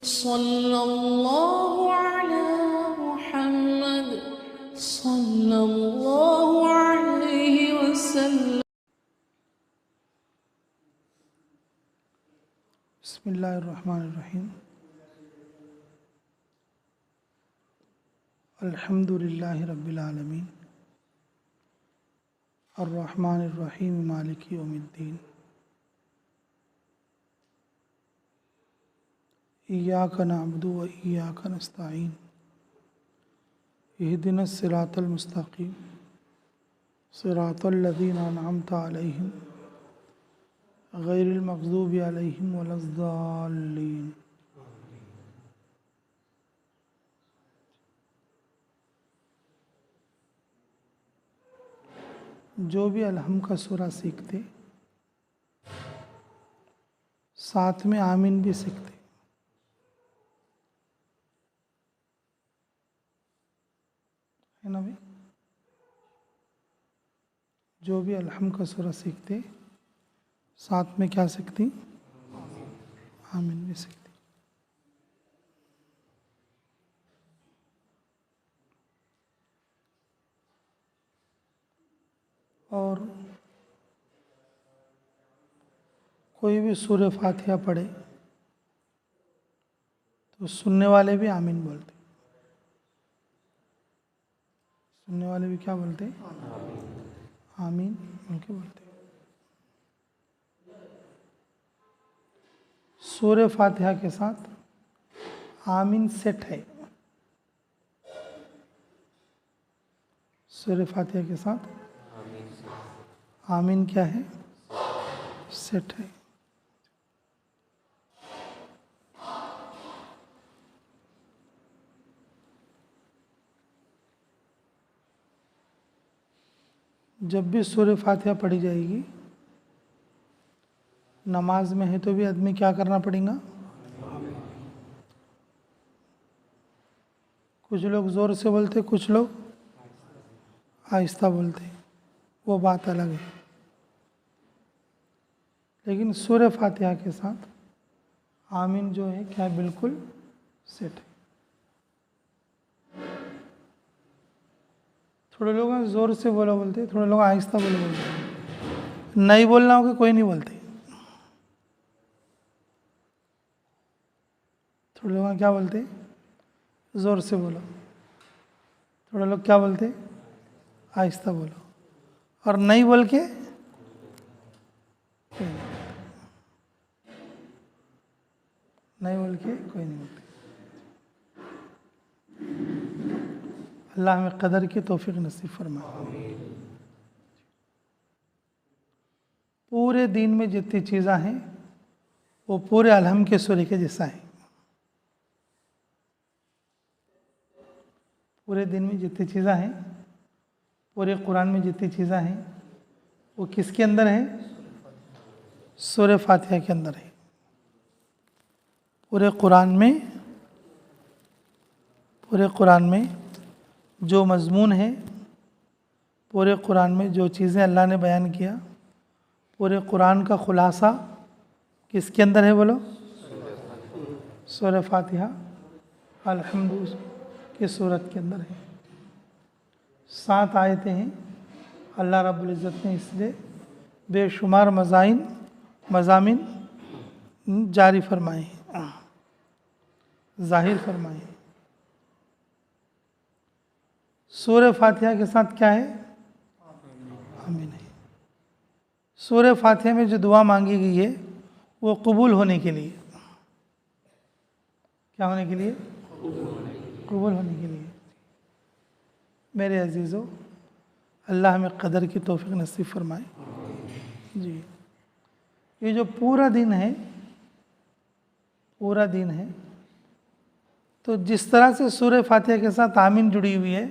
सल्लल्लाहु अला मुहम्मद सल्लल्लाहु अलैहि वसल्लम। बिस्मिल्लाहिर्रहमानिर्रहीम। अल्हम्दुलिल्लाहि रब्बिल आलमीन अर्रहमानिर्रहीम मालिकि यौमिद्दीन। इय्याका नअबुदु व इय्याका नस्तईन। इहदिनस सिरातल मुस्तकीम सिरातल लज़ीना अनअमता अलैहिम गैरिल मग़ज़ूबि अलैहिम वलज़्ज़ाल्लीन। जो भी अलहम का सूरा सीखते साथ में आमीन भी सीखते। है ना भाई? जो भी अलहम का सूरा सीखते साथ में क्या सीखती? आमीन भी सीखती। और कोई भी सूरह फातिहा पढ़े तो सुनने वाले भी आमीन बोलते। सुनने वाले भी क्या बोलते? आमीन बोल के बोलते। सूरह फातिहा के साथ आमीन सेट है। सूरह फातिहा के साथ आमीन क्या है? सेट है। जब भी सूरह फातिहा पढ़ी जाएगी, नमाज में है तो भी आदमी क्या करना पड़ेगा? कुछ लोग ज़ोर से बोलते, कुछ लोग आहिस्ता बोलते, वो बात अलग है। लेकिन सूरह फातिहा के साथ आमीन जो है क्या बिल्कुल सेट है। थोड़े लोग ज़ोर से बोलो बोलते, थोड़े लोग आहिस्ता बोलो बोलते। नहीं बोलना हो कि कोई नहीं बोलते। थोड़े लोग क्या बोलते? ज़ोर से बोलो। थोड़े लोग क्या बोलते? आहिस्ता बोलो। और नहीं बोल के कोई नहीं बोल के कोई नहीं बोलते। अल्लाह हमें कदर की तौफीक नसीब फरमाए। पूरे दिन में जितनी चीज़ें हैं वो पूरे अलहम के सूरे के जैसा है। पूरे दिन में जितनी चीज़ें हैं, पूरे कुरान में जितनी चीज़ें हैं, वो किसके अंदर है? सूरह फातिहा के अंदर है। पूरे कुरान में जो मज़मून है, पूरे कुरान में जो चीज़ें अल्लाह ने बयान किया, पूरे कुरान का खुलासा किसके अंदर है? बोलो, सूरह फातिहा अल्हम्दुलिल्लाह की सूरत के अंदर है। 7 आयतें हैं। अल्लाह रब्बुल इज़्ज़त ने इसलिए बेशुमार मज़ामिन जारी फरमाए हैं, ज़ाहिर फरमाए हैं। सूरह फातिहा के साथ क्या है? आमीन है। सूरह फातिहा में जो दुआ मांगी गई है वो कबूल होने के लिए। क्या होने के लिए? कबूल होने के लिए। मेरे अजीज़ों, अल्लाह हमें कदर की तौफीक नसीब फरमाए। जी, ये जो पूरा दिन है, तो जिस तरह से सूरह फातिहा के साथ आमीन जुड़ी हुई है,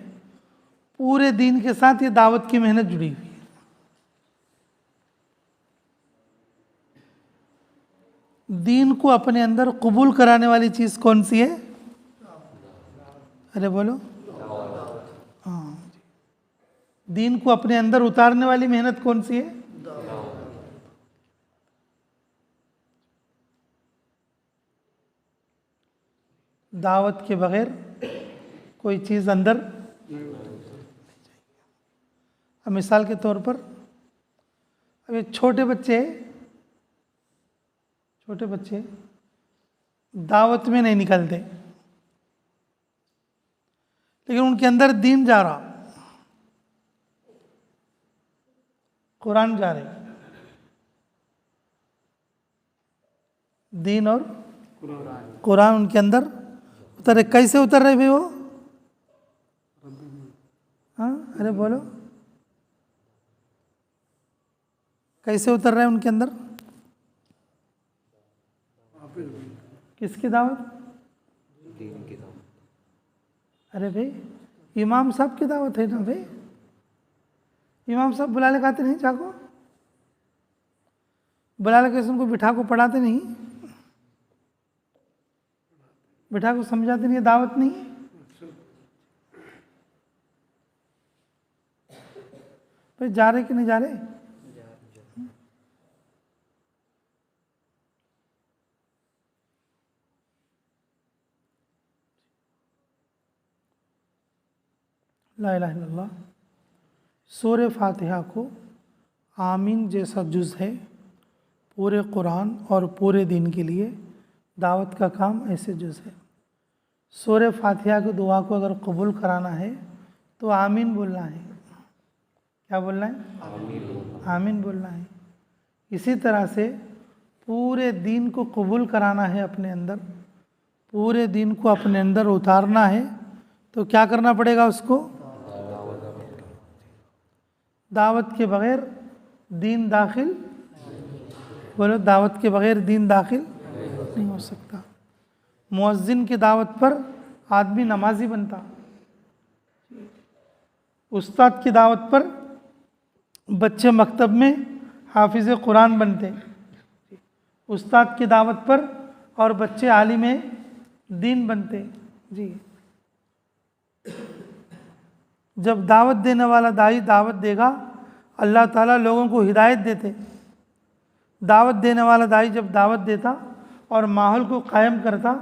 पूरे दिन के साथ ये दावत की मेहनत जुड़ी हुई है। दीन को अपने अंदर कबूल कराने वाली चीज़ कौन सी है? अरे बोलो। हाँ, दीन को अपने अंदर उतारने वाली मेहनत कौन सी है? दावत के बगैर कोई चीज़ अंदर। अब मिसाल के तौर पर अभी छोटे बच्चे दावत में नहीं निकलते, लेकिन उनके अंदर दीन जा रहा, कुरान जा रहे, दीन और कुरान उनके अंदर उतर रहे। कैसे उतर रहे भाई वो? हाँ, अरे बोलो, कैसे उतर रहे हैं उनके अंदर? किसकी दावत? अरे भाई, इमाम साहब की दावत है ना भाई। इमाम साहब बुला ले खाते नहीं चाको, बुला ले उनको बिठा को पढ़ाते नहीं, बिठा को समझाते नहीं, दावत नहीं। भाई जा रहे कि नहीं जा रहे? ला इलाहा इल्लल्लाह। सूरह फातिहा को आमीन जैसा जुज़ है पूरे कुरान और पूरे दिन के लिए। दावत का काम ऐसे जुज़ है। सूरह फातिहा की दुआ को अगर कबूल कराना है तो आमीन बोलना है। क्या बोलना है? आमीन बोलना है। इसी तरह से पूरे दिन को कबूल कराना है अपने अंदर, पूरे दिन को अपने अंदर उतारना है, तो क्या करना पड़ेगा उसको? दावत के बगैर दीन दाखिल, बोलो, दावत के बगैर दीन दाखिल नहीं हो सकता। मुअज्जिन की दावत पर आदमी नमाजी बनता, उस्ताद की दावत पर बच्चे मकतब में हाफिज़ कुरान बनते, उस्ताद की दावत पर और बच्चे आलिम दीन बनते। जी, जब दावत देने वाला दाई दावत देगा, अल्लाह ताला लोगों को हिदायत देते। दावत देने वाला दाई जब दावत देता और माहौल को कायम करता,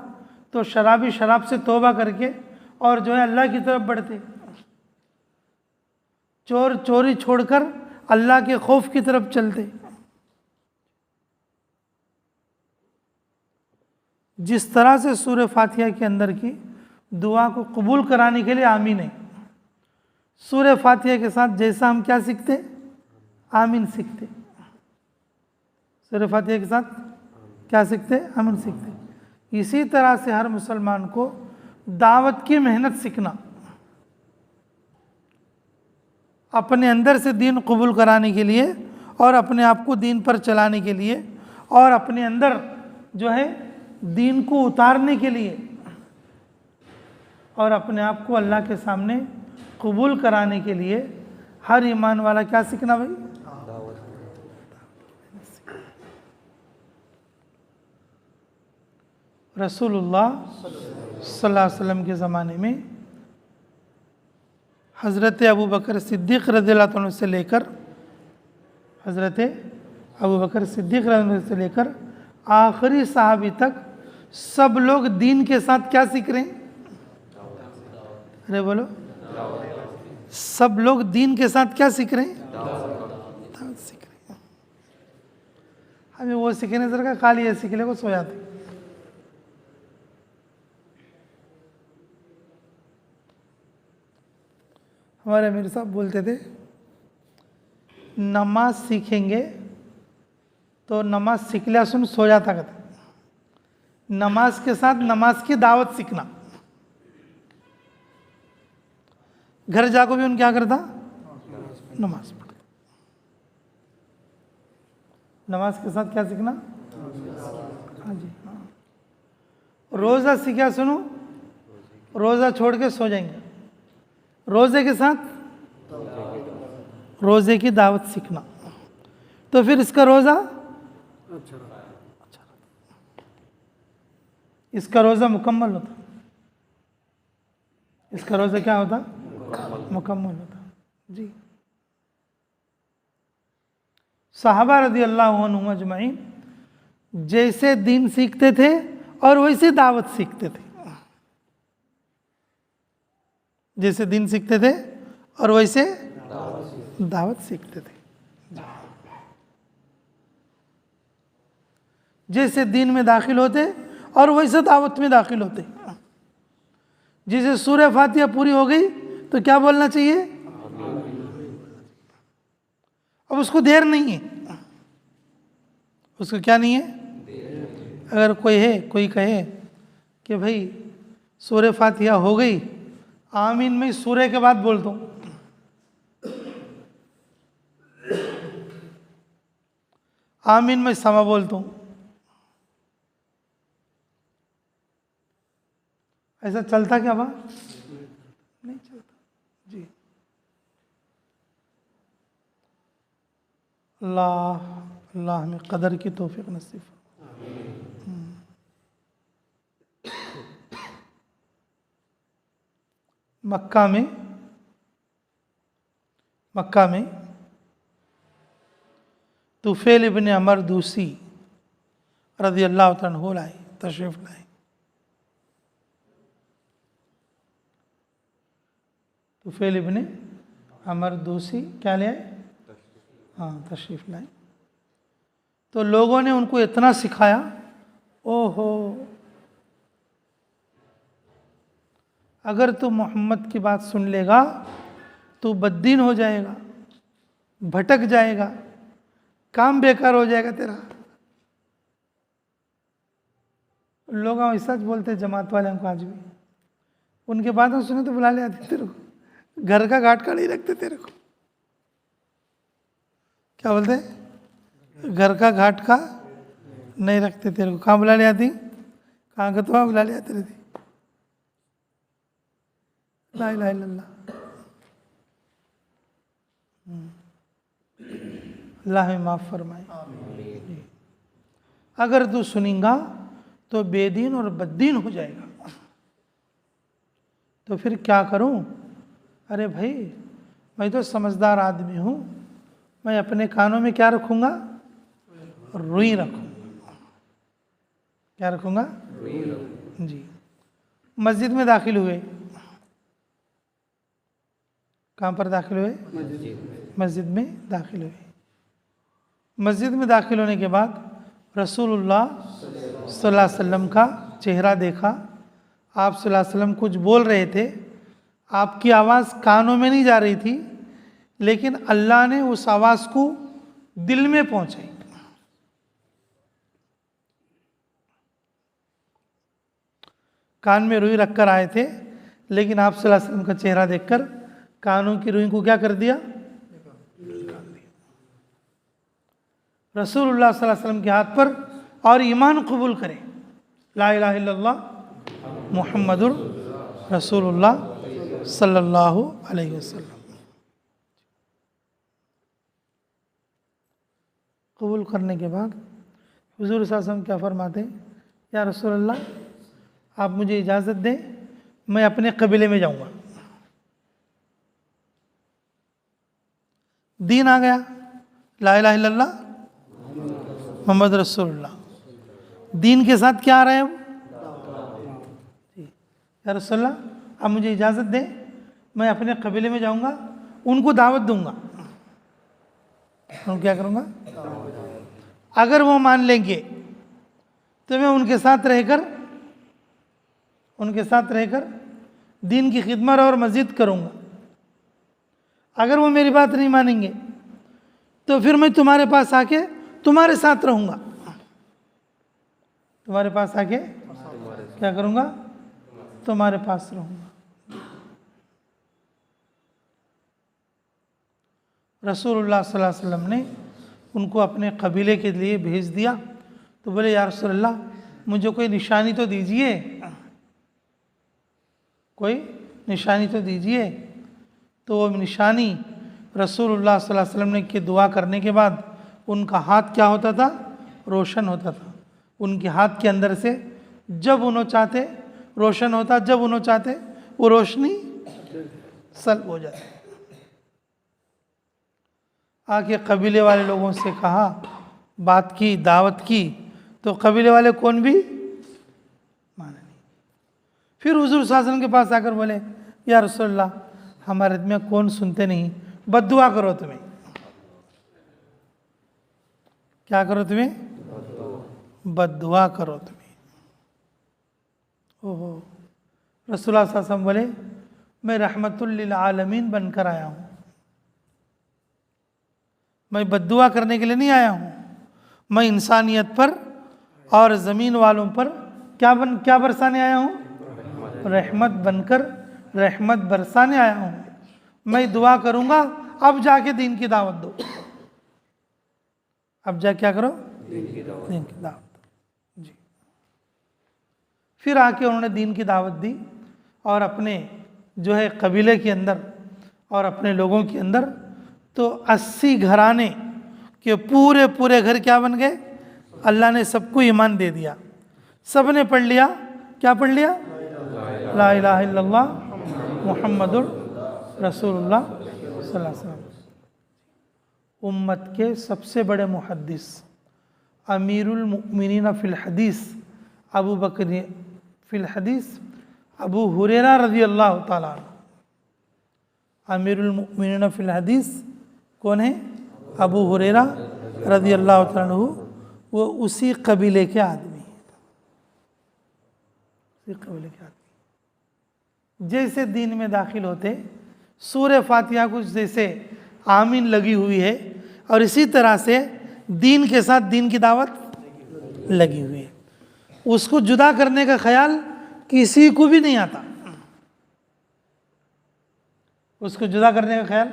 तो शराबी शराब से तौबा करके और जो है अल्लाह की तरफ बढ़ते। चोर चोरी छोड़कर अल्लाह के खौफ की तरफ चलते। जिस तरह से सूरह फातिहा के अंदर की दुआ को कबूल कराने के लिए आमीन है, सूरह फातिहा के साथ जैसा हम क्या सीखते? आमीन सीखते। सूरह फातिहा के साथ क्या सीखते? आमीन सीखते। इसी तरह से हर मुसलमान को दावत की मेहनत सीखना, अपने अंदर से दीन कबूल कराने के लिए और अपने आप को दीन पर चलाने के लिए और अपने अंदर जो है दीन को उतारने के लिए और अपने आप को अल्लाह के सामने कबूल कराने के लिए हर ईमान वाला क्या सीखना भाई? रसूलुल्लाह सल्लल्लाहु अलैहि वसल्लम के ज़माने में हज़रत अबू बकर सिद्दीक़ रज़ियल्लाहु अन्हु से लेकर हज़रत अबू बकर सिद्दीक़ रज़ियल्लाहु अन्हु से लेकर आखिरी सहाबी तक सब लोग दीन के साथ क्या सीख रहे हैं? अरे बोलो, सब लोग दीन के साथ क्या सीख रहे हैं? दावत सीख रहे हैं। हमें वो सीखने सर का खाली है सीखने को सो जाते। हमारे अमीर साहब बोलते थे, नमाज सीखेंगे तो नमाज सीख लिया सुन सो जाता कहते। नमाज के साथ नमाज की दावत सीखना। घर जाकर भी उन क्या करता? नमाज पढ़ता। नमाज के साथ क्या सीखना? हाँ जी, हाँ। रोज़ा सीखा सुनो, रोज़ा छोड़ के सो जाएंगे। रोज़े के साथ रोज़े की दावत सीखना, तो फिर इसका रोज़ा अच्छा, इसका रोज़ा मुकम्मल होता। इसका रोज़ा क्या होता? मुकम्मल होता। जी, सहाबा रज़ी अल्लाह अन्हुम अजमईन जैसे दीन सीखते थे और वैसे दावत सीखते थे। जैसे दिन सीखते थे और वैसे दावत सीखते थे। जैसे दिन में दाखिल होते और वैसे दावत में दाखिल होते। जैसे सूरह फातिहा पूरी हो गई तो क्या बोलना चाहिए? अब उसको देर नहीं है, उसको क्या नहीं है? अगर कोई कहे कि भाई सूरह फातिहा हो गई, आमीन मैं सूरह के बाद बोलता हूँ, आमीन मैं समा बोलता हूँ, ऐसा चलता क्या बात? नहीं चलता जी। अल्लाह हमें कदर की तौफीक नसीब। मक्का में तुफैल इब्न अमर दूसी रज़ी अल्लाह तआला अन्हु लाए, तशरीफ़ लाए। तुफैल इब्न अमर दूसी क्या ले आए? हाँ, तशरीफ़ लाए। तो लोगों ने उनको इतना सिखाया, ओहो अगर तू मोहम्मद की बात सुन लेगा तो बद्दीन हो जाएगा, भटक जाएगा, काम बेकार हो जाएगा तेरा। लोग ऐसा बोलते जमात वाले हमको आज भी, उनके बातों सुने तो बुला ले आते तेरे को, घर का घाट का नहीं रखते तेरे को। क्या बोलते? घर का घाट का नहीं रखते तेरे को। कहाँ बुला ले आती? कहाँ का तो बुला ले आते रहती। ला इलाहा इल्लल्लाह। अल्लाह हमें माफ़ फरमाए। अगर तू सुनेगा तो बेदीन और बद्दीन हो जाएगा। तो फिर क्या करूं? अरे भाई मैं तो समझदार आदमी हूं, मैं अपने कानों में क्या रखूंगा? रुई रखूंगा। क्या रखूंगा? जी। मस्जिद में दाखिल हुए। कहाँ पर दाखिल हुए? मस्जिद में दाखिल हुए। मस्जिद में दाखिल होने के बाद रसूलुल्लाह सल्लल्लाहु अलैहि वसल्लम का चेहरा देखा। आप सल्लल्लाहु अलैहि वसल्लम कुछ बोल रहे थे, आपकी आवाज़ कानों में नहीं जा रही थी, लेकिन अल्लाह ने उस आवाज़ को दिल में पहुंचाई। कान में रुई रखकर आए थे, लेकिन आप सल्लल्लाहु अलैहि वसल्लम का चेहरा देखकर कानों की रुई को क्या कर दिया? निकाल दिया। रसूलुल्लाह सल्लल्लाहु अलैहि वसल्लम के हाथ पर और ईमान कबूल करें, ला इलाहा इल्लल्लाह मुहम्मदुर रसूलुल्लाह सल्लल्लाहु अलैहि वसल्लम। कबूल करने के बाद हुजूर सल्लल्लाहु अलैहि वसल्लम क्या फरमाते? या रसूलल्लाह आप मुझे इजाज़त दें, मैं अपने कबीले में जाऊंगा। दीन आ गया, ला इलाहा इल्लल्लाह मोहम्मद रसूलुल्लाह। दीन के साथ क्या आ रहा है अब? या रसूलल्लाह आप मुझे इजाज़त दें, मैं अपने कबीले में जाऊंगा, उनको दावत दूंगा। हम क्या करूंगा? अगर वो मान लेंगे तो मैं उनके साथ रहकर दीन की खिदमत और मज़ीद करूंगा। अगर वो मेरी बात नहीं मानेंगे तो फिर मैं तुम्हारे पास आके तुम्हारे साथ रहूंगा। तुम्हारे पास आके क्या करूंगा? तुम्हारे पास रहूंगा। रसूलुल्लाह सल्लल्लाहु अलैहि वसल्लम ने उनको अपने कबीले के लिए भेज दिया। तो बोले या रसूलल्लाह मुझे कोई निशानी तो दीजिए, कोई निशानी तो दीजिए। तो वो निशानी रसूलुल्लाह सल्लल्लाहु अलैहि वसल्लम ने की दुआ करने के बाद उनका हाथ क्या होता था? रोशन होता था। उनके हाथ के अंदर से जब उन्हों चाहते रोशन होता, जब उन्हों चाहते वो रोशनी सल्ब हो जाती। आके कबीले वाले लोगों से कहा, बात की, दावत की, तो कबीले वाले कौन भी माने नहीं। फिर हुजूर सल्लल्लाहु अलैहि वसल्लम के पास आकर बोले या रसूलल्लाह हमारे में कौन सुनते नहीं, बद्दुआ करो तुम्हें। क्या करो तुम्हें? बद्दुआ करो तुम्हें। ओहो, रसूलुल्लाह सल्लल्लाहु अलैहि वसल्लम बोले मैं रहमतुल लिल आलमीन बनकर आया हूँ, मैं बद्दुआ करने के लिए नहीं आया हूँ। मैं इंसानियत पर और ज़मीन वालों पर क्या बरसाने आया हूँ? रहमत बनकर रहमत बरसाने आया हूँ। मैं दुआ करूँगा अब जाके दीन की दावत दो, अब जा क्या करो? दीन की दावत दो जी। फिर आके उन्होंने दीन की दावत दी और अपने जो है कबीले के अंदर और अपने लोगों के अंदर तो 80 घराने के पूरे घर क्या बन गए? अल्लाह ने सबको ईमान दे दिया। सब ने पढ़ लिया, क्या पढ़ लिया? ला इलाहा इल्लल्लाह मुहम्मदुर रसूलुल्लाह सल्लल्लाहु अलैहि वसल्लम। उम्मत के सबसे बड़े मुहद्दिस अमीरुल मुमिनीन फिल हदीस अबू बकर फिल हदीस अबू हुरैरा रज़ी अल्लाह ताला। अमीरुल मुमिनीन फिल हदीस कौन है? अबू हुरैरा रज़ी अल्लाह ताला अन्हु। वो उसी कबीले के आदमी, उसी कबीले के आदमी। जैसे दीन में दाखिल होते सूरह फातिहा कुछ जैसे आमीन लगी हुई है और इसी तरह से दीन के साथ दीन की दावत लगी हुई है। उसको जुदा करने का ख्याल किसी को भी नहीं आता, उसको जुदा करने का ख्याल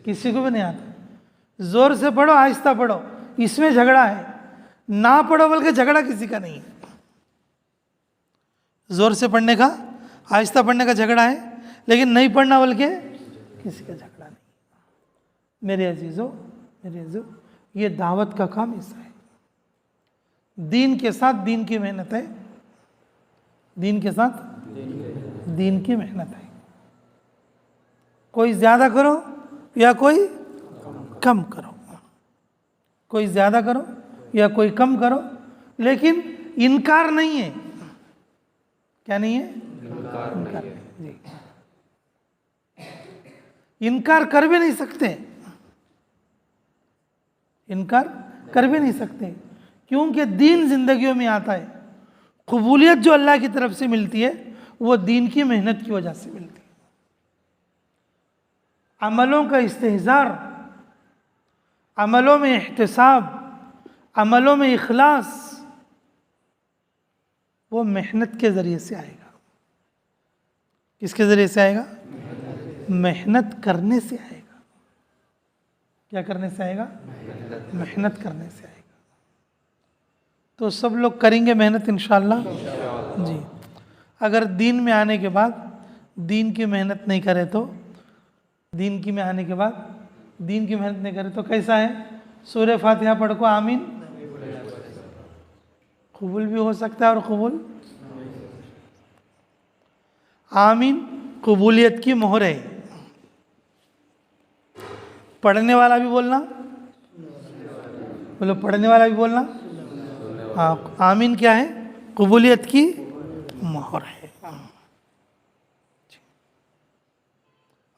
किसी को भी नहीं आता। जोर से पढ़ो आहिस्ता पढ़ो, इसमें झगड़ा है, ना पढ़ो बल्कि झगड़ा किसी का नहीं है। जोर से पढ़ने का आहिस्ता पढ़ने का झगड़ा है, लेकिन नहीं पढ़ना बल्कि किसी का झगड़ा नहीं। मेरे अजीजों ये दावत का काम ऐसा है। दीन के साथ दीन की मेहनत है, दीन के साथ दीन की मेहनत है। कोई ज़्यादा करो या कोई कम करो, कोई ज़्यादा करो या कोई कम करो, लेकिन इनकार नहीं है। क्या नहीं है? इनकार नहीं जी। इनकार कर भी नहीं सकते, इनकार कर भी नहीं सकते, क्योंकि दीन जिंदगियों में आता है। कबूलियत जो अल्लाह की तरफ से मिलती है वो दीन की मेहनत की वजह से मिलती है। अमलों का इस्तेहज़ार, अमलों में एहतिसाब, अमलों में इखलास, वो मेहनत के ज़रिए से आएगा। किसके ज़रिए से आएगा? मेहनत करने से आएगा। क्या करने से आएगा? मेहनत करने से आएगा। तो सब लोग करेंगे मेहनत इंशाअल्लाह जी। अगर दीन में आने के बाद दीन की मेहनत नहीं करे तो दीन की में आने के बाद दीन की मेहनत नहीं करे तो कैसा है? सूरह फातिहा पढ़ को आमीन कबूल भी हो सकता है और कबूल आमीन कबूलियत की मोहर है। पढ़ने वाला भी बोलना, बोलो पढ़ने वाला भी बोलना। हाँ, आमीन क्या है? कबूलियत की मोहर है।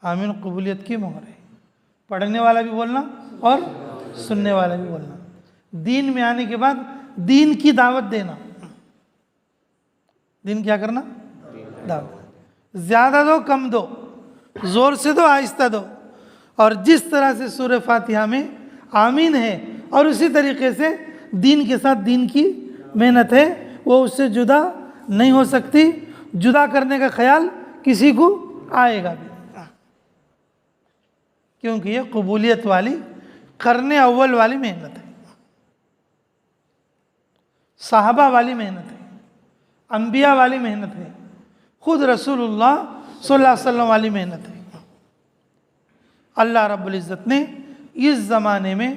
आमीन कबूलियत की मोहर है। पढ़ने वाला भी बोलना और सुनने वाला भी बोलना। दीन में आने के बाद दीन की दावत देना। दीन क्या करना? दावत। ज़्यादा दो कम दो, ज़ोर से दो आहिस्ता दो। और जिस तरह से सूरह फातिहा में आमीन है और उसी तरीके से दीन के साथ दीन की मेहनत है, वो उससे जुदा नहीं हो सकती। जुदा करने का ख्याल किसी को आएगा भी, क्योंकि ये कबूलियत वाली करने अव्वल वाली मेहनत है, साहबा वाली मेहनत है, अंबिया वाली मेहनत है, खुद रसूलुल्लाह सल्लल्लाहु अलैहि वसल्लम वाली मेहनत है। अल्लाह रब्बुल इज़्ज़त ने इस ज़माने में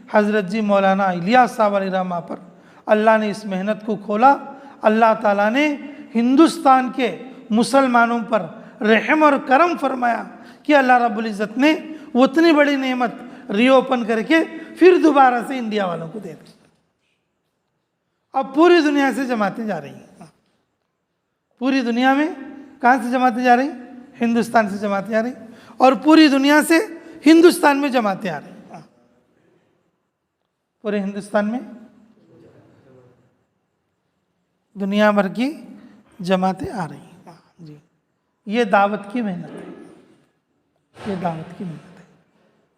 हज़रत जी मौलाना इलियास साहब अलैहिर्रहमा पर अल्लाह ने इस मेहनत को खोला। अल्लाह ताला ने हिंदुस्तान के मुसलमानों पर रहम और करम फरमाया कि अल्लाह रब्बुल इज़्ज़त ने उतनी बड़ी नेमत रीओपन करके फिर दोबारा से इंडिया वालों को दे दी। अब पूरी दुनिया से जमातें जा रही हैं। पूरी दुनिया में कहाँ से जमातें जा रही? हिंदुस्तान से जमातें आ रही और पूरी दुनिया से हिंदुस्तान में जमातें आ रही। पूरे हिंदुस्तान में दुनिया भर की जमातें आ रही जी। ये दावत की मेहनत है, ये दावत की मेहनत है।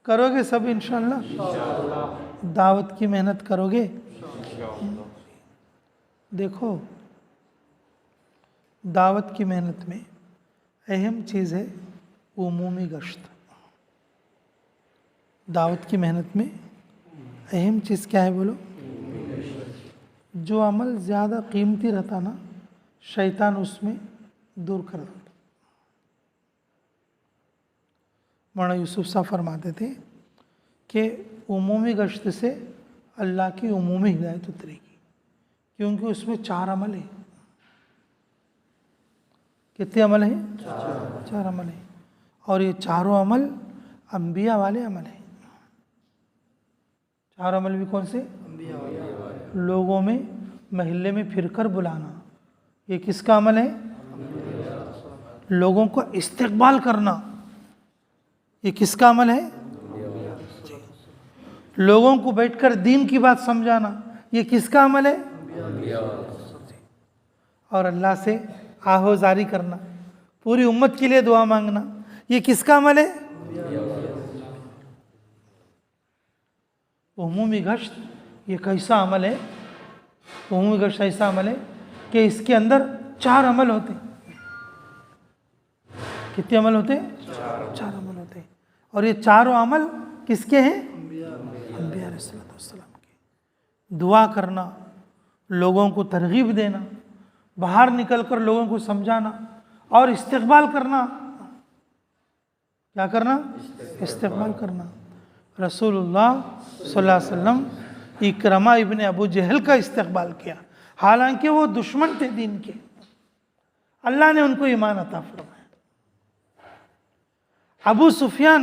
करोगे सब इंशाअल्लाह? दावत की मेहनत करोगे? देखो, दावत की मेहनत में अहम चीज़ है उमूमी गश्त। दावत की मेहनत में अहम चीज़ क्या है बोलो? जो अमल ज़्यादा कीमती रहता ना, शैतान उसमें दूर कर देता। मौलाना यूसुफ साहब फरमाते थे कि उमूमी गश्त से अल्लाह की उमूमी हिदायत उतरेगी, क्योंकि उसमें 4 अमल है। कितने अमल हैं? 4 अमल हैं। और ये चारों अमल अंबिया वाले अमल हैं। 4 अमल भी कौन से? लोगों में महल्ले में फिरकर बुलाना, ये किसका अमल है? लोगों को इस्तकबाल करना, ये किसका अमल है? लोगों को बैठकर दीन की बात समझाना, ये किसका अमल है? और अल्लाह से आहोजारी करना, पूरी उम्मत के लिए दुआ मांगना, ये किसका अमल है? उमूमी गश्त ये कैसा अमल है? उमूमी गश्त ऐसा अमल है कि इसके अंदर 4 अमल होते। कितने अमल होते? 4 अमल होते। और ये चारों अमल किसके हैं? अंबिया अलैहिस्सलाम के। दुआ करना, लोगों को तरगीब देना, बाहर निकलकर लोगों को समझाना और इस्तकबाल करना। क्या करना? इस्तकबाल करना। रसूलुल्लाह सल्लल्लाहु अलैहि वसल्लम इकरमा इब्ने अबू जहल का इस्तकबाल किया, हालांकि वो दुश्मन थे दीन के। अल्लाह ने उनको ईमान अता फरमाया। अबू सुफियान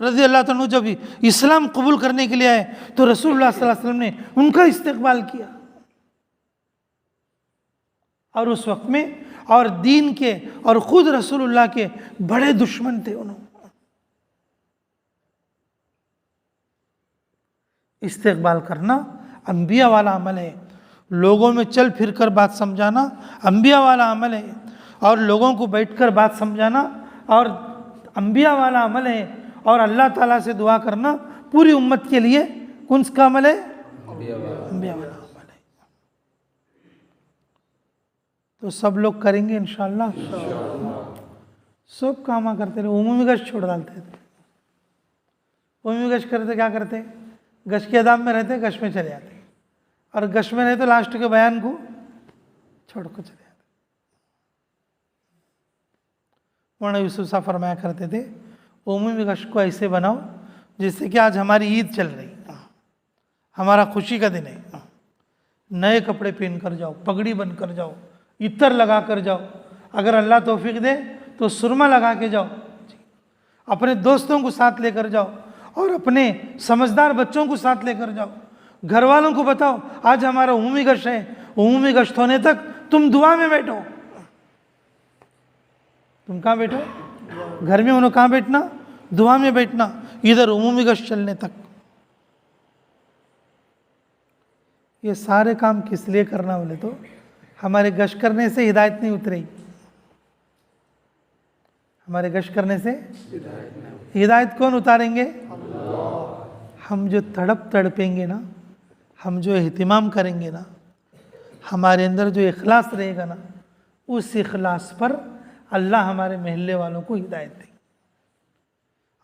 रज़ी अल्लाह तआला जब इस्लाम कबूल करने के लिए आए तो रसूलुल्लाह सल्लल्लाहु अलैहि वसल्लम ने उनका इस्तकबाल किया। और उस वक्त में और दीन के और खुद रसूलुल्लाह के बड़े दुश्मन थे उन्होंने। इस्तकबाल करना अंबिया वाला अमल है। लोगों में चल फिर कर बात समझाना अंबिया वाला अमल है। और लोगों को बैठकर बात समझाना और अंबिया वाला अमल है। और अल्लाह ताला से दुआ करना पूरी उम्मत के लिए कौन सा अमल है? अंबिया वाला अमल है। तो सब लोग करेंगे इंशाअल्लाह। सब काम करते रहे, उमूमी गश्त छोड़ डालते थे। उमूमी गश्त करते क्या करते? गश्त के अदाब में रहते, गश्त में चले जाते, और गश्त में रहते लास्ट के बयान को छोड़ कर चले जाते। मौलाना यूसुफ साहब फरमाया करते थे उमूमी गश्त को ऐसे बनाओ जिससे कि आज हमारी ईद चल रही, हमारा खुशी का दिन है। नए कपड़े पहन कर जाओ, पगड़ी बन कर जाओ, इत्र लगा कर जाओ, अगर अल्लाह तौफीक दे तो सुरमा लगा के जाओ, अपने दोस्तों को साथ लेकर जाओ और अपने समझदार बच्चों को साथ लेकर जाओ। घर वालों को बताओ आज हमारा उमूमी गश्त है, उमूमी गश्त होने तक तुम दुआ में बैठो। तुम कहाँ बैठो? घर में उन्होंने कहाँ बैठना? दुआ में बैठना, इधर उमूमी गश्त चलने तक। ये सारे काम किस लिए करना बोले तो हमारे गश्त करने से हिदायत नहीं उतरेगी। हमारे गश्त करने से हिदायत कौन उतारेंगे? हम जो तड़पेंगे ना, हम जो एहतिमाम करेंगे ना, हमारे अंदर जो इखलास रहेगा ना, उस इखलास पर अल्लाह हमारे महल्ले वालों को हिदायत देंगे।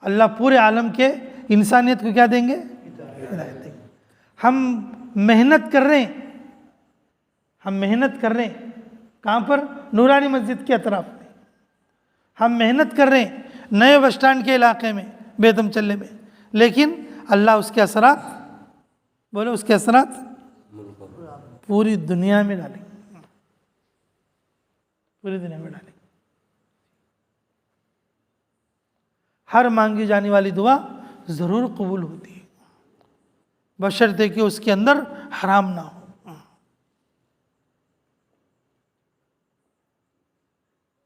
अल्लाह पूरे आलम के इंसानियत को क्या देंगे? हिदायत देंगे। हम मेहनत कर रहे हैं, हम मेहनत कर रहे हैं कहाँ पर? नूरानी मस्जिद के अतराफ में। हम मेहनत कर रहे हैं नए बस स्टैंड के इलाके में, बेदम चलने में, लेकिन अल्लाह उसके असरात, बोलो उसके असरात पूरी दुनिया में डालेंगे, पूरी दुनिया में डालेंगे। हर मांगी जाने वाली दुआ ज़रूर कबूल होती है, बशर्ते कि उसके अंदर हराम ना हो।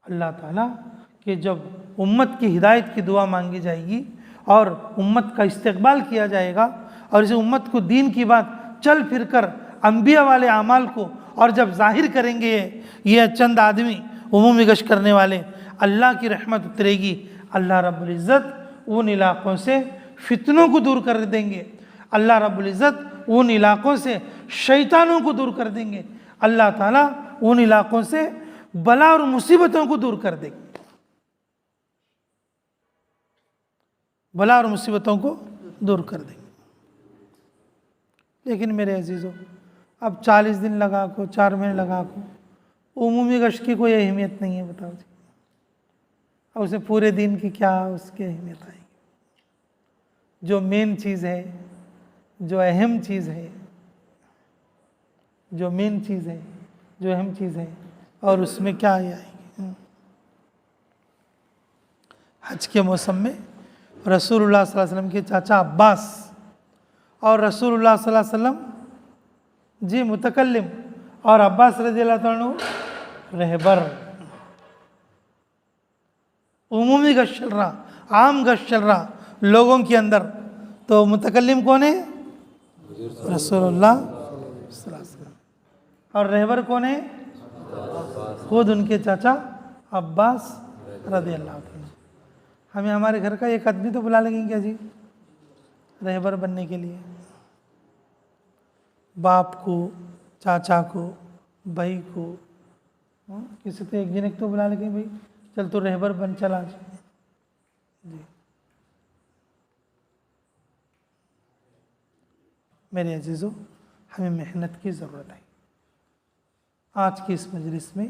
अल्लाह ताला कि जब उम्मत की हिदायत की दुआ मांगी जाएगी और उम्मत का इस्तकबाल किया जाएगा और इस उम्मत को दीन की बात चल फिर कर अम्बिया वाले अमाल को और जब जाहिर करेंगे ये चंद आदमी उमूमी गश करने वाले, अल्लाह की रहमत उतरेगी। अल्लाह रब्बुल इज़्ज़त उन इलाक़ों से फितनों को दूर कर देंगे, अल्लाह रब्बुल इज़्ज़त उन इलाक़ों से शैतानों को दूर कर देंगे, अल्लाह ताला उन इलाक़ों से बला और मुसीबतों को दूर कर देंगे, बला और मुसीबतों को दूर कर देंगे। लेकिन मेरे अजीज़ों, अब 40 दिन लगा को, 4 महीने लगा को, उमूमी गश्त की कोई अहमियत नहीं है, बताओ जी। और उसे पूरे दिन की क्या उसकी अहमियत आएगी? जो मेन चीज़ है, जो अहम चीज़ है, जो मेन चीज़ है, जो अहम चीज़ है, और उसमें क्या आएगी? हज के मौसम में रसूलुल्लाह सल्लल्लाहु अलैहि वसल्लम के चाचा अब्बास और रसूलुल्लाह सल्लल्लाहु अलैहि वसल्लम जी मुतकल्लिम और अब्बास रज़ियल्लाहु अन्हु रहबर। उमूमी गश्त चल रहा, आम गश्त चल रहा लोगों के अंदर, तो मुतकल्लिम कौन है? रसूलुल्लाह सल्लल्लाहु अलैहि वसल्लम। और रहबर कौन है? खुद उनके चाचा अब्बास रज़ियल्लाहु अन्हु। हमें हमारे घर का एक आदमी तो बुला लेंगे क्या जी रहबर बनने के लिए? बाप को, चाचा को, भाई को, किसी तो एक जन एक तो बुला लेंगे, भाई चल तो रहबर बन चला जी। मेरे अजीज़ों, हमें मेहनत की ज़रूरत है। आज की इस मजलिस में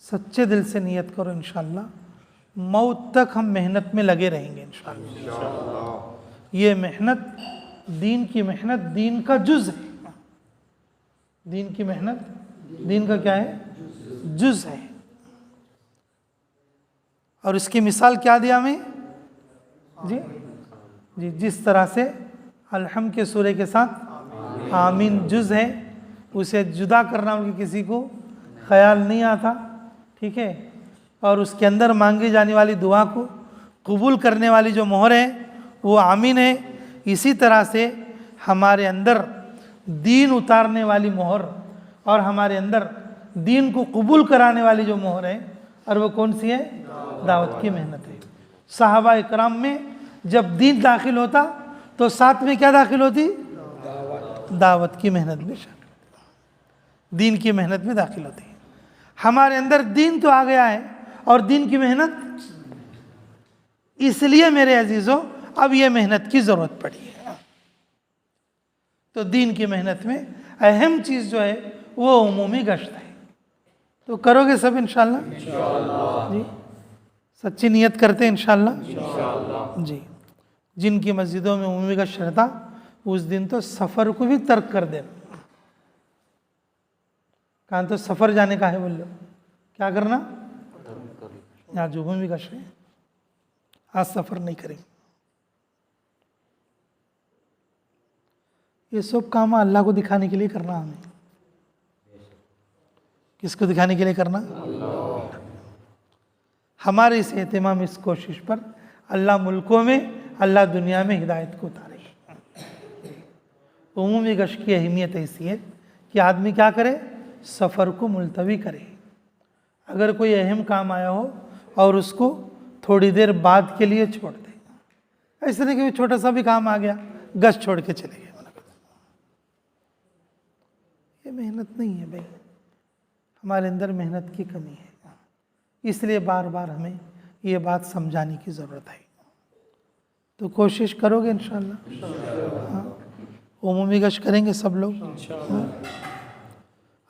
सच्चे दिल से नियत करो, इंशाअल्लाह मौत तक हम मेहनत में लगे रहेंगे इंशाअल्लाह। ये मेहनत, दीन की मेहनत, दीन का जुज़ है। दीन की मेहनत, दीन का क्या है? जुज़ है। और इसकी मिसाल क्या दिया हमें जी? जी, जिस तरह से अलहम के सूरे के साथ आमीन जुज़ है, उसे जुदा करना उनकी किसी को ख्याल नहीं आता, ठीक है। और उसके अंदर मांगी जाने वाली दुआ को कबूल करने वाली जो मोहर है वो आमीन है। इसी तरह से हमारे अंदर दीन उतारने वाली मोहर और हमारे अंदर दीन को कबूल कराने वाली जो मोहर है, और वो कौन सी है? दावत की मेहनत है। सहाबा इकराम में जब दीन दाखिल होता तो साथ में क्या दाखिल होती? दावत की मेहनत में शामिल, दीन की मेहनत में दाखिल होती है। हमारे अंदर दीन तो आ गया है और दीन की मेहनत, इसलिए मेरे अजीज़ों अब ये मेहनत की ज़रूरत पड़ी है। तो दीन की मेहनत में अहम चीज़ जो है वो उमूमी गश्त है। तो करोगे सब इंशाअल्लाह? जी, सच्ची नियत करते हैं इंशाअल्लाह जी। जिनकी मस्जिदों में उमूमी गश्त रहता, उस दिन तो सफ़र को भी तर्क कर देना। कहाँ तो सफ़र जाने का है, बोल लो क्या करना? यहाँ जो उमूमी गश्त है, आज सफ़र नहीं करेंगे। ये सब काम अल्लाह को दिखाने के लिए करना हमें। किसको दिखाने के लिए करना? हमारे इस एहतिमाम, इस कोशिश पर अल्लाह मुल्कों में, अल्लाह दुनिया में हिदायत को उतारेगा। उमूमी गश्त की अहमियत ऐसी है कि आदमी क्या करे? सफ़र को मुलतवी करे। अगर कोई अहम काम आया हो और उसको थोड़ी देर बाद के लिए छोड़ दे। ऐसे नहीं कि छोटा सा भी काम आ गया, गश्त छोड़ के चले गए। ये मेहनत नहीं है भाई, हमारे अंदर मेहनत की कमी है। इसलिए बार बार हमें ये बात समझाने की ज़रूरत है। तो कोशिश करोगे इंशाअल्लाह? हाँ, उमूमी गश्त करेंगे सब लोग इंशाअल्लाह।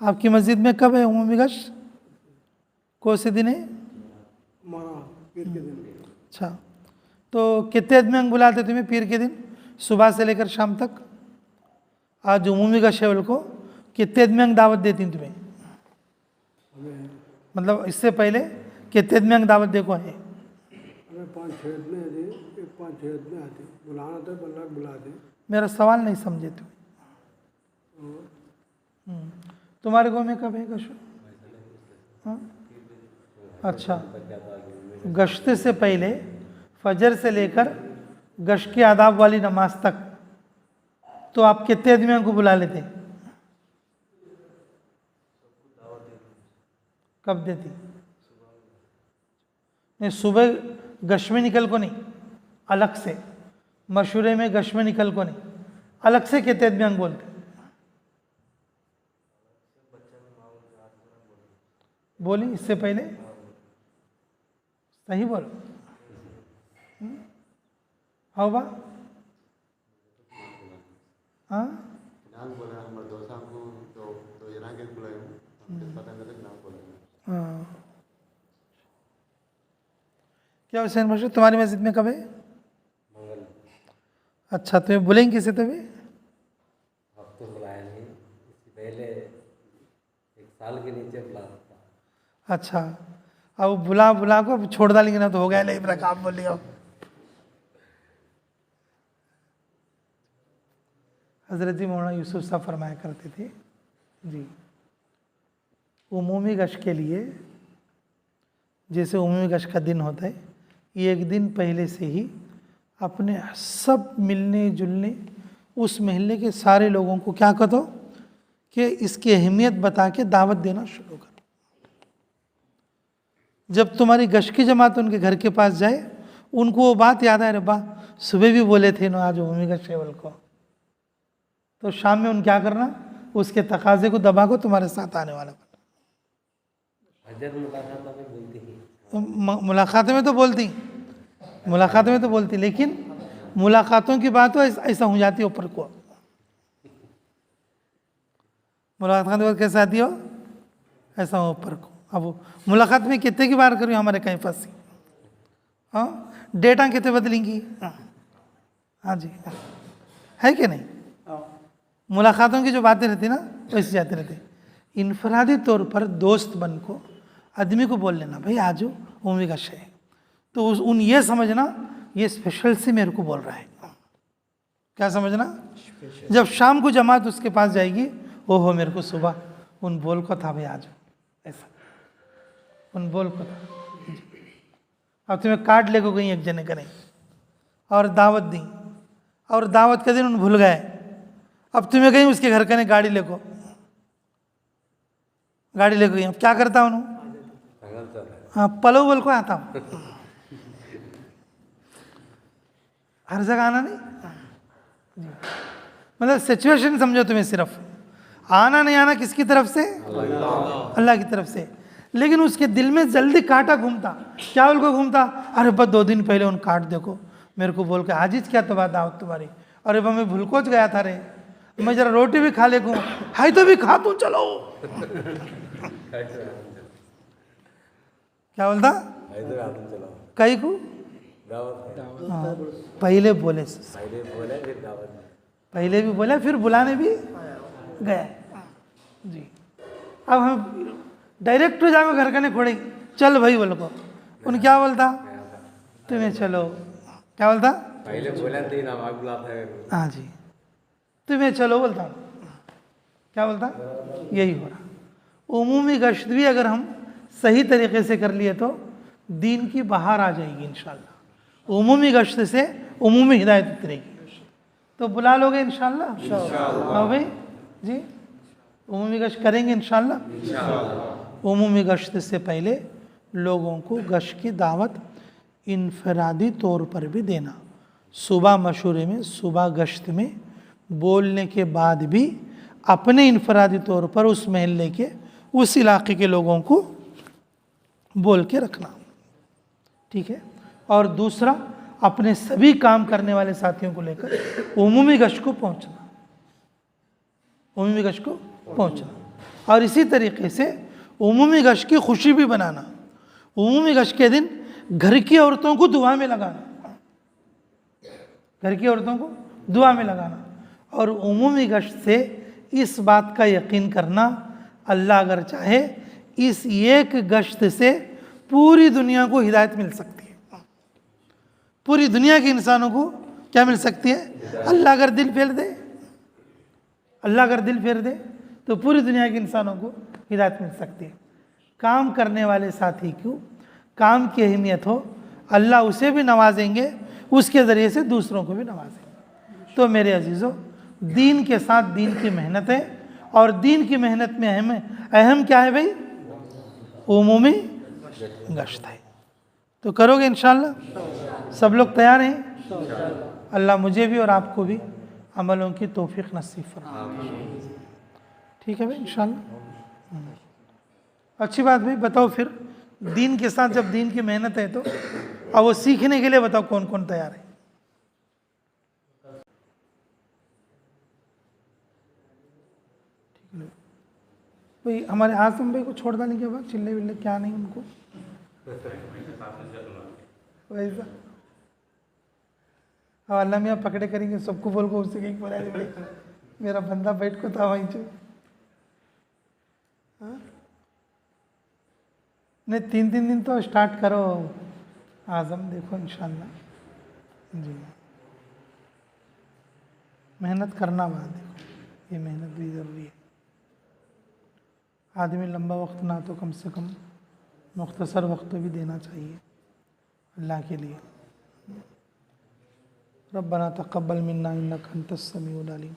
आपकी मस्जिद में कब है उमूमी गश्त? कौन से दिन है? पीर के दिन। अच्छा, तो कितने आदमी बुलाते तुम्हें पीर के दिन, सुबह से लेकर शाम तक? आज उमूमी गश्त है को कितने आदमी दावत देती तुम्हें? मतलब इससे पहले कितने आदमी दावत देखो है? 5-6 आदमी आते, बुलाना तो बुलाते। मेरा सवाल नहीं समझे तुम। तुम्हारे गाँव में कब है गश्त? हाँ, अच्छा, गश्त से पहले फजर से लेकर गश्त के आदाब वाली नमाज तक तो आप कितने आदमियों को बुला लेते? कब देती? नहीं, सुबह गश्त में निकल को नहीं, अलग से मशूरे में गश्त में निकल को नहीं, अलग से कितने आदमियों बोलते? बोली इससे पहले सही बोल। हाँ बा, हाँ हाँ। क्या हुसैन भाई तुम्हारी मस्जिद में कब है? अच्छा, तुम्हें बुलेंगे किसे तभी? अब तो बुलाया नहीं, इससे पहले 1 साल के नीचे बुला था। अच्छा, अब बुला बुला को छोड़ डालेंगे ना तो हो गया, नहीं मेरा काम बोल लिया। हज़रत जी मौलाना यूसुफ साहब फरमाया करते थे जी, उमूमी गश्त के लिए जैसे उमूमी गश्त का दिन होता है, ये एक दिन पहले से ही अपने सब मिलने जुलने उस महल्ले के सारे लोगों को क्या करो कि इसकी अहमियत बता के दावत देना शुरू करो। जब तुम्हारी गश्त की जमात उनके घर के पास जाए, उनको वो बात याद आए, रब्बा सुबह भी बोले थे ना आज उमूमी गश्त है को, तो शाम में उन क्या करना, उसके तकाजे को दबा को तुम्हारे साथ आने वाला बना। मुलाकात में तो बोलती, मुलाकात में तो बोलती, लेकिन मुलाकातों की बात हो ऐसा हो जाती है ऊपर को। मुलाकात की बात कैसे आती हो, ऐसा हो ऊपर को। अब मुलाकात में कितने की बार करूँ हमारे कहीं फंसी, हाँ डेटा कितने बदलेंगी, हाँ जी है कि नहीं? मुलाकातों की जो बातें रहती ना वैसे जाती रहती। इनफरादी तौर पर दोस्त बन को आदमी को बोल लेना, भाई आजो उम्मीद का शे, तो उन ये समझना ये स्पेशल से मेरे को बोल रहा है। क्या समझना? जब शाम को जमात उसके पास जाएगी, ओहो मेरे को सुबह उन बोल को था भाई आज, ऐसा उन बोल को था। अब तुम्हें कार्ड लेको गई एक जने करें और दावत दी, और दावत के दिन उन भूल गए, अब तुम्हें कहीं उसके घर कने गाड़ी लेको, गाड़ी लेको गई, अब क्या करता हूँ? हाँ पलो बोल को आता हूँ, हर जगह आना नहीं, मतलब सिचुएशन समझो तुम्हें, सिर्फ आना नहीं आना किसकी तरफ से? अल्लाह की तरफ से। लेकिन उसके दिल में जल्दी कांटा घूमता, क्या बोल को घूमता, अरे बस 2 दिन पहले उन काट देखो मेरे को बोल के आज क्या तो बात दावत तुम्हारी, अरे बस मैं भूलकोच गया था रे, मैं जरा रोटी भी खा ले को, हाई तो भी खा तू चलो। क्या बोलता? कई को हाँ, पहले बोले, पहले भी बोले फिर बुलाने भी गए जी। अब हम डायरेक्ट तो जाकर घर कने खोड़े, चल भाई बोल को, उन क्या बोलता, तुम्हें चलो, क्या बोलता, पहले बोला थी ना भाग बुलाता है, हाँ जी तुम्हें चलो बोलता हूँ, क्या बोलता, यही हो रहा। उमूमी गश्त भी अगर हम सही तरीके से कर लिए तो दीन की बहार आ जाएगी इंशाल्लाह। उमूमी गश्त से उमूमी हिदायत उतरेगी, तो बुला लोगे इंशाल्लाह? हाँ भाई जी, उमूमी गश्त करेंगे इंशाल्लाह। उमूमी गश्त से पहले लोगों को गश्त की दावत इनफरादी तौर पर भी देना, सुबह मशूरे में, सुबह गश्त में बोलने के बाद भी अपने इनफरादी तौर पर उस महल्ले के, उस इलाके के लोगों को बोल के रखना, ठीक है। और दूसरा, अपने सभी काम करने वाले साथियों को लेकर उमूमी गश्त को पहुंचना, उमूमी गश्त को पहुंचना। और इसी तरीके से उमूमी गश्त की खुशी भी बनाना, उमूमी गश्त के दिन घर की औरतों को दुआ में लगाना, घर की औरतों को दुआ में लगाना। और उमूमी गश्त से इस बात का यकीन करना, अल्लाह अगर चाहे इस एक गश्त से पूरी दुनिया को हिदायत मिल सकती है, पूरी दुनिया के इंसानों को क्या मिल सकती है? अल्लाह अगर दिल फेर दे, अल्लाह अगर दिल फेर दे तो पूरी दुनिया के इंसानों को हिदायत मिल सकती है। काम करने वाले साथी को काम की अहमियत हो, अल्लाह उसे भी नवाजेंगे, उसके ज़रिए से दूसरों को भी नवाजेंगे। तो मेरे अजीज़ों, दीन के साथ दीन की मेहनत है, और दीन की मेहनत में अहम क्या है भाई? उमूमी गश्त है। तो करोगे इंशाअल्लाह? सब लोग तैयार हैं? अल्लाह मुझे भी और आपको भी अमलों की तौफीक नसीब फरमाए। ठीक है भाई, इंशाअल्लाह। अच्छी बात भाई। बताओ फिर, दीन के साथ जब दीन की मेहनत है तो अब वो सीखने के लिए बताओ कौन कौन तैयार है? ठीक है भाई। हमारे आजम भाई को छोड़ देने के बाद चिल्ले विल्ले क्या नहीं उनको वैसा। अब अल्लाह मियाँ पकड़े करेंगे सबको, बोल को उससे कहीं बोला भाई मेरा बंदा बैठ को था वहीं से। नहीं, 3 दिन तो स्टार्ट करो आजम, देखो इंशाअल्लाह जी। मेहनत करना बात, देखो ये मेहनत भी ज़रूरी है। आदमी लंबा वक्त ना तो कम से कम मुख्तसर वक्त भी देना चाहिए अल्लाह के लिए। रब्बना तक़ब्बल मिन्ना इन्नका अंतस समीउल अलीम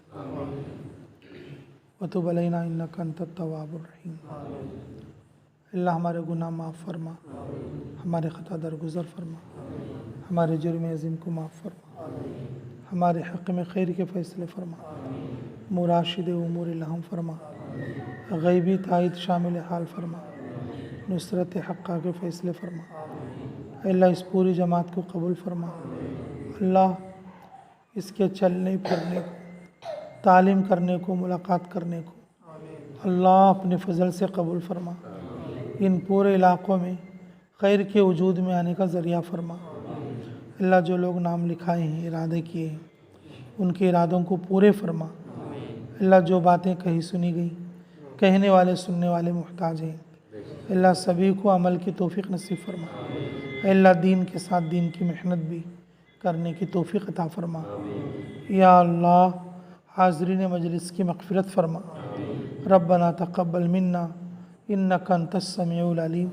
व तुब अलैना इन्नका अंतत तव्वाबुर रहीम। अल्लाह हमारे गुनाह माफ़ फरमा, हमारे ख़ता दरगुज़र फरमा, हमारे जुर्म अज़ीम को माफ़ फरमा, हमारे हक़ में खैर के फ़ैसले फरमा, मुराशिद उमूर लहम फरमा, गैबी तायद शामिल हाल फरमा, नुसरत हक़्क़ा के फ़ैसले फरमा। अल्लाह इस पूरी जमात को कबूल फरमा। अल्लाह इसके चलने फिरने को, तालीम करने को, मुलाकात करने को अल्लाह अपने फ़ज़ल से कबूल फरमा। इन पूरे इलाक़ों में खैर के वजूद में आने का ज़रिया फरमा। अल्लाह जो लोग नाम लिखाए हैं, इरादे किए हैं, उनके इरादों को पूरे फरमा। अल्लाह जो बातें कही सुनी गई, कहने वाले सुनने वाले मुहताज हैं, अल्लाह सभी को अमल की तौफीक नसीब फरमा। अल्लाह दीन के साथ दीन की मेहनत भी करने की तौफीक अता फरमा। या अल्लाह हाज़रीन मजलिस की मग़फ़िरत फरमा। रब्बना तक़ब्बल मिन्ना इन्नका अंतस समीउल अलीम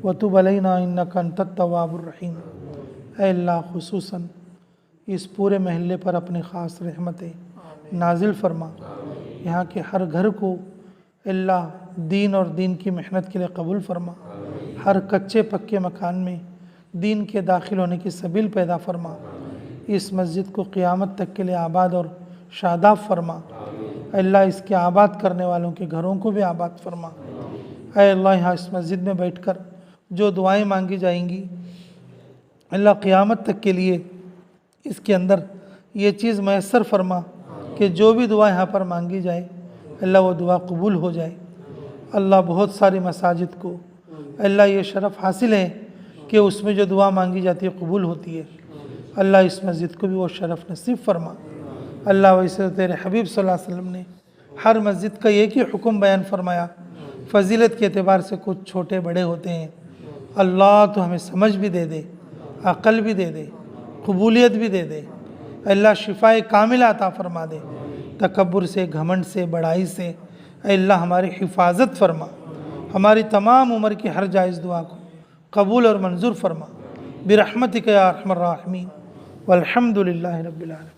व तुब अलैना इन्नका अंतत तव्वाबुर रहीम। ऐ अल्लाह खुसूसन इस पूरे महल्ले पर अपने ख़ास रहमतें नाजिल फरमा। यहाँ के हर घर को अल्लाह दीन और दीन की मेहनत के लिए कबूल फरमा। हर कच्चे पक्के मकान में दीन के दाखिल होने की सबील पैदा फरमा। इस मस्जिद को क़यामत तक के लिए आबाद और शादाब फरमा। अल्लाह इसके आबाद करने वालों के घरों को भी आबाद फरमा। ऐ अल्लाह यहाँ इस मस्जिद में बैठकर जो दुआएं मांगी जाएंगी, अल्लाह क़यामत तक के लिए इसके अंदर ये चीज़ मैसर फरमा कि जो भी दुआ यहाँ पर मांगी जाए अल्लाह वो दुआ कबूल हो जाए। अल्लाह बहुत सारी मसाजिद को अल्लाह ये शरफ़ हासिल है कि उसमें जो दुआ मांगी जाती है कबूल होती है। अल्लाह इस मस्जिद को भी वो शरफ़ नसीब फरमा। अल्लाह वैसे तेरे हबीब सल्लल्लाहु अलैहि वसल्लम ने हर मस्जिद का एक ही हुक्म बयान फरमाया, फ़जीलत के एतबार से कुछ छोटे बड़े होते हैं। अल्लाह तो हमें समझ भी दे दे, अक़ल भी दे दे, कबूलियत भी दे दे। अल्लाह शिफ़ाए कामिला अता फ़रमा दे। तकब्बुर से, घमंड से, बड़ाई से अल्लाह हमारी हिफाजत फरमा। हमारी तमाम उम्र की हर जायज़ दुआ को कबूल और मंजूर फरमा। बिरहमतिक या अरहमर राहिमीन वल्हम्दुलिल्लाहि रब्बिल आलमीन।